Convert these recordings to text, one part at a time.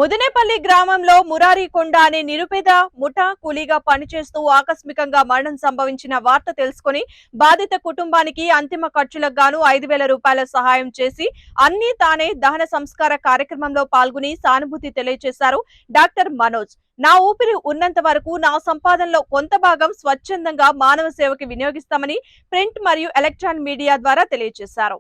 ముదినేపల్లి గ్రామంలో మురారికొండ అనే నిరుపేద ముఠా కూలీగా పనిచేస్తూ ఆకస్మికంగా మరణం సంభవించిన వార్త తెలుసుకుని బాధిత కుటుంబానికి అంతిమ ఖర్చులకు గాను 5,000 రూపాయల సహాయం చేసి అన్ని తానే దహన సంస్కార కార్యక్రమంలో పాల్గొని సానుభూతి తెలియజేశారు డాక్టర్ మనోజ్. నా ఊపిరి ఉన్నంత వరకు నా సంపాదనలో కొంత భాగం స్వచ్ఛందంగా మానవ సేవకి వినియోగిస్తామని ప్రింట్ మరియు ఎలక్ట్రానిక్ మీడియా ద్వారా తెలియజేశారు.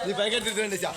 నీ ప్యాకెట్ రండి సార్.